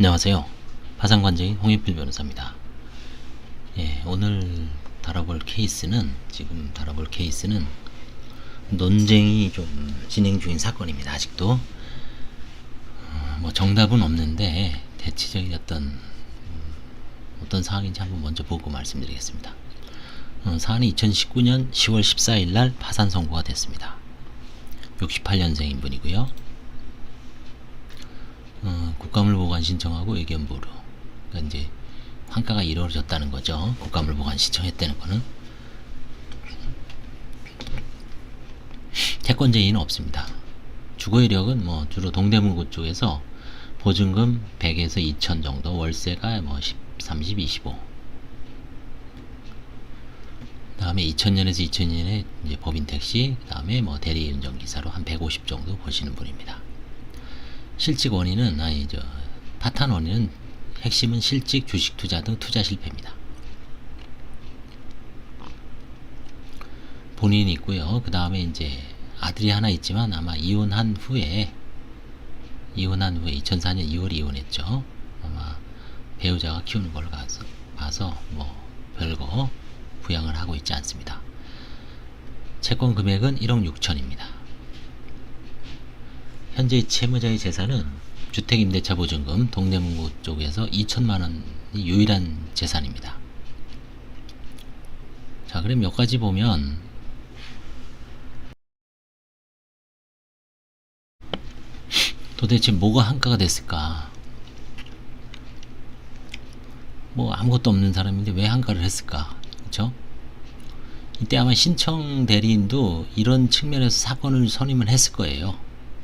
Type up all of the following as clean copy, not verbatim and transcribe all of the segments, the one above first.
안녕하세요. 파산관제인 홍익필 변호사입니다. 예, 오늘 다뤄볼 케이스는 논쟁이 좀 진행 중인 사건입니다. 아직도 뭐 정답은 없는데 대체적인 어떤 사항인지 한번 먼저 보고 말씀드리겠습니다. 사안이 2019년 10월 14일 날 파산 선고가 됐습니다. 68년생인 분이고요. 국가물보관 신청하고 의견보루. 그러니까 이제 환가가 이루어졌다는 거죠. 국가물보관 신청했다는 거는. 채권제의는 없습니다. 주거 이력은 뭐 주로 동대문구 쪽에서 보증금 100에서 2000 정도, 월세가 뭐 30, 25. 다음에 2000년에서 2002년에 이제 법인 택시, 다음에 뭐 대리 운전기사로 한 150 정도 보시는 분입니다. 실직 원인은 파탄 원인은 핵심은 실직, 주식 투자 등 투자 실패입니다. 본인이 있고요. 그 다음에 이제 아들이 하나 있지만 아마 이혼한 후에 2004년 2월 이혼했죠. 아마 배우자가 키우는 걸 봐서 뭐 별거 부양을 하고 있지 않습니다. 채권 금액은 1억 6천입니다. 현재 채무자의 재산은 주택임대차 보증금 동대문구 쪽에서 2천만원이 유일한 재산입니다. 자, 그럼 몇 가지 보면 도대체 뭐가 한가가 됐을까? 뭐 아무것도 없는 사람인데 왜 한가를 했을까? 그쵸? 이때 아마 신청 대리인도 이런 측면에서 사건을 선임을 했을 거예요.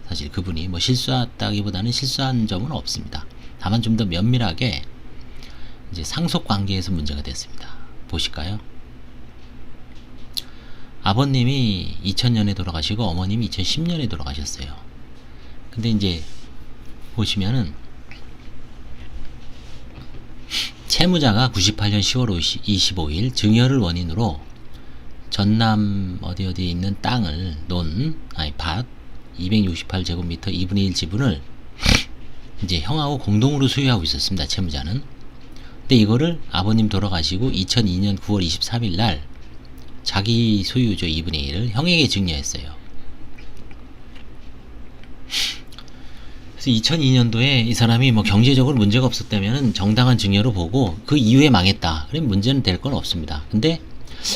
사실 그분이 뭐 실수했다기보다는 실수한 점은 없습니다. 다만 좀 더 면밀하게 이제 상속 관계에서 문제가 됐습니다. 보실까요? 아버님이 2000년에 돌아가시고 어머님이 2010년에 돌아가셨어요. 근데 이제 보시면은 채무자가 98년 10월 25일 증여를 원인으로 전남 어디에 있는 땅을 밭 268제곱미터 2분의 1 지분을 이제 형하고 공동으로 소유하고 있었습니다. 채무자는. 근데 이거를 아버님 돌아가시고 2002년 9월 23일 날 자기 소유죠 2분의 1을 형에게 증여했어요. 그래서 2002년도에 이 사람이 뭐 경제적으로 문제가 없었다면 정당한 증여로 보고 그 이후에 망했다. 그럼 문제는 될 건 없습니다. 근데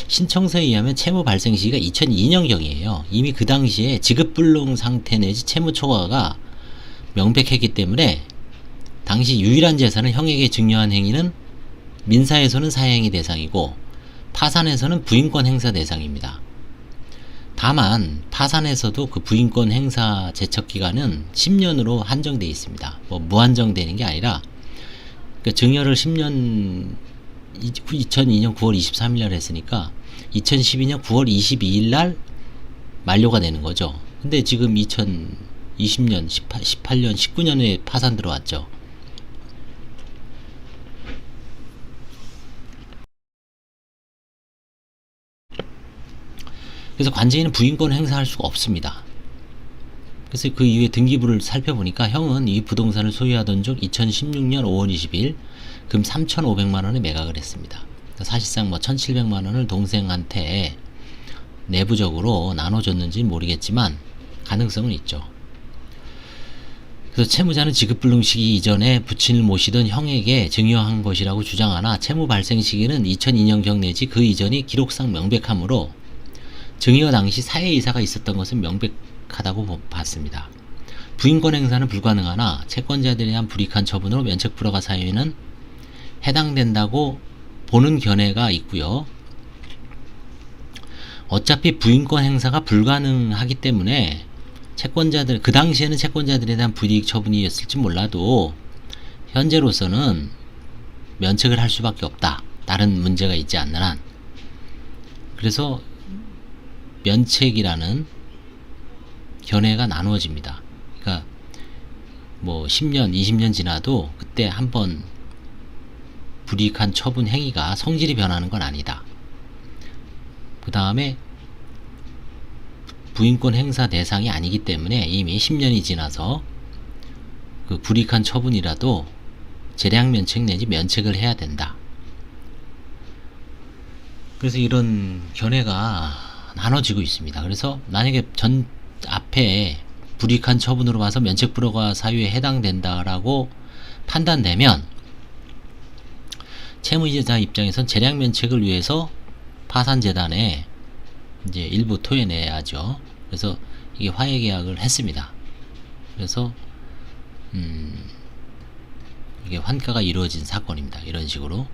신청서에 의하면 채무 발생 시기가 2002년경이에요. 이미 그 당시에 지급불능 상태 내지 채무 초과가 명백했기 때문에 당시 유일한 재산을 형에게 증여한 행위는 민사에서는 사행위 대상이고 파산에서는 부인권 행사 대상입니다. 다만 파산에서도 그 부인권 행사 제척기간은 10년으로 한정되어 있습니다. 뭐 무한정되는 게 아니라 그러니까 증여를 2002년 9월 23일 날 했으니까 2012년 9월 22일 날 만료가 되는 거죠. 근데 지금 2020년, 18년, 19년에 파산 들어왔죠. 그래서 관제인은 부인권 행사할 수가 없습니다. 그래서 그 이후에 등기부를 살펴보니까 형은 이 부동산을 소유하던 중 2016년 5월 20일 금 3,500만원에 매각을 했습니다. 사실상 뭐 1,700만원을 동생한테 내부적으로 나눠줬는지 모르겠지만 가능성은 있죠. 그래서 채무자는 지급불능 시기 이전에 부친을 모시던 형에게 증여한 것이라고 주장하나 채무 발생 시기는 2002년경 내지 그 이전이 기록상 명백하므로 증여 당시 사회이사가 있었던 것은 명백하다고 봤습니다. 부인권 행사는 불가능하나 채권자들에 대한 불이익한 처분으로 면책 불허가 사유에는 해당된다고 보는 견해가 있고요. 어차피 부인권 행사가 불가능하기 때문에 채권자들, 그 당시에는 채권자들에 대한 불이익 처분이었을지 몰라도 현재로서는 면책을 할 수밖에 없다. 다른 문제가 있지 않는 한. 그래서 면책이라는 견해가 나누어집니다. 그러니까 뭐 10년, 20년 지나도 그때 한번 불이익한 처분 행위가 성질이 변하는 건 아니다. 그 다음에 부인권 행사 대상이 아니기 때문에 이미 10년이 지나서 그 불이익한 처분이라도 재량 면책 내지 면책을 해야 된다. 그래서 이런 견해가 나눠지고 있습니다. 그래서 만약에 전 앞에 불이익한 처분으로 봐서 면책 불허가 사유에 해당된다라고 판단되면 채무이자 입장에선 재량 면책을 위해서 파산재단에 이제 일부 토해내야죠. 그래서 이게 화해계약을 했습니다. 그래서 이게 환가가 이루어진 사건입니다. 이런 식으로.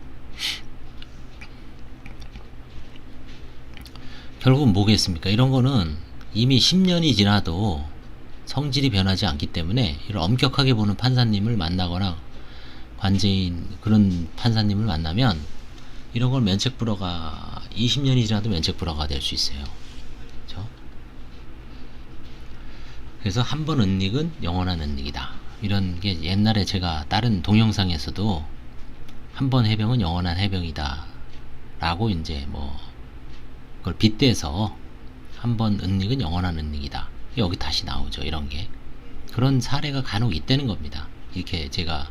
결국은 뭐겠습니까? 이런 거는 이미 10년이 지나도 성질이 변하지 않기 때문에 이런 엄격하게 보는 판사님을 만나거나 관제인 그런 판사님을 만나면 이런 걸 면책 불허가 20년이 지나도 면책 불허가 될 수 있어요. 그렇죠? 그래서 한 번 은닉은 영원한 은닉이다. 이런 게 옛날에 제가 다른 동영상에서도 한 번 해병은 영원한 해병이다 라고 이제 뭐 그걸 빗대서 한 번 은닉은 영원한 은닉이다. 여기 다시 나오죠. 이런 게. 그런 사례가 간혹 있다는 겁니다. 이렇게 제가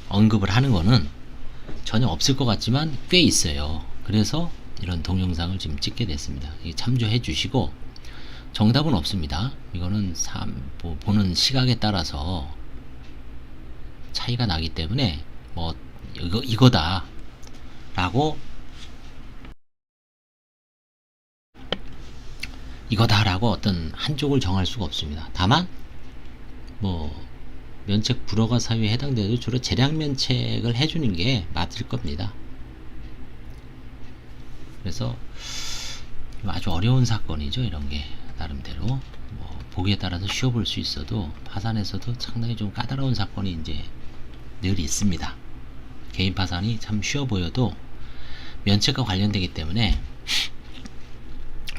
언급을 하는 거는 전혀 없을 것 같지만 꽤 있어요. 그래서 이런 동영상을 지금 찍게 됐습니다. 참조해 주시고, 정답은 없습니다. 이거는 보는 시각에 따라서 차이가 나기 때문에 뭐 이거다 라고 어떤 한쪽을 정할 수가 없습니다. 다만 뭐 면책 불허가 사유에 해당돼도 주로 재량 면책을 해주는 게 맞을 겁니다. 그래서 아주 어려운 사건이죠. 이런 게 나름대로 뭐 보기에 따라서 쉬워 볼 수 있어도 파산에서도 상당히 좀 까다로운 사건이 이제 늘 있습니다. 개인 파산이 참 쉬워 보여도 면책과 관련되기 때문에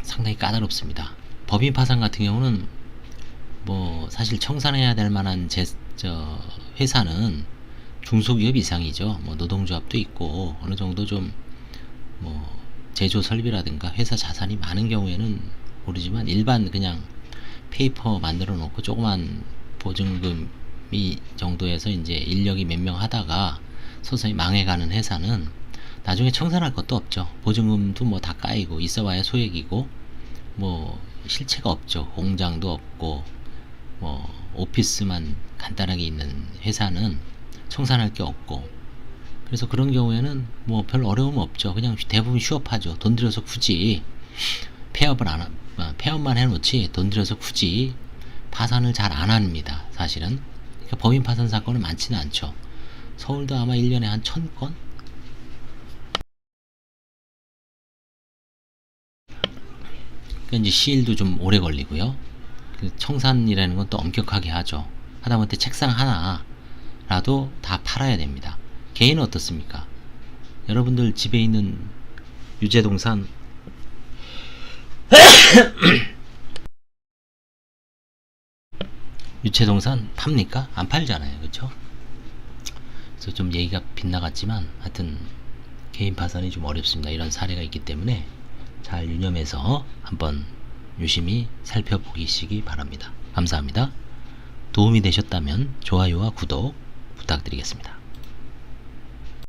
상당히 까다롭습니다. 법인 파산 같은 경우는 뭐 사실 청산해야 될 만한 회사는 중소기업 이상이죠. 뭐 노동조합도 있고 어느 정도 좀 뭐 제조 설비라든가 회사 자산이 많은 경우에는 모르지만 일반 그냥 페이퍼 만들어 놓고 조그만 보증금이 정도에서 이제 인력이 몇 명 하다가 서서히 망해가는 회사는 나중에 청산할 것도 없죠. 보증금도 뭐 다 까이고 있어봐야 소액이고 뭐 실체가 없죠. 공장도 없고 뭐 오피스만 간단하게 있는 회사는 청산할 게 없고, 그래서 그런 경우에는 뭐 별 어려움 없죠. 그냥 대부분 휴업하죠. 돈 들여서 굳이 폐업만 해놓지 돈 들여서 굳이 파산을 잘 안 합니다. 사실은. 그러니까 법인 파산 사건은 많지는 않죠. 서울도 아마 1년에 한 1000건? 그러니까 이제 시일도 좀 오래 걸리고요. 그 청산이라는 건 또 엄격하게 하죠. 하다못해 책상 하나라도 다 팔아야 됩니다. 개인은 어떻습니까? 여러분들 집에 있는 유재동산 유채동산 팝니까? 안 팔잖아요. 그쵸? 그래서 좀 얘기가 빗나갔지만 하여튼 개인 파산이 좀 어렵습니다. 이런 사례가 있기 때문에 잘 유념해서 한번 유심히 살펴보시기 바랍니다. 감사합니다. 도움이 되셨다면 좋아요와 구독 부탁드리겠습니다.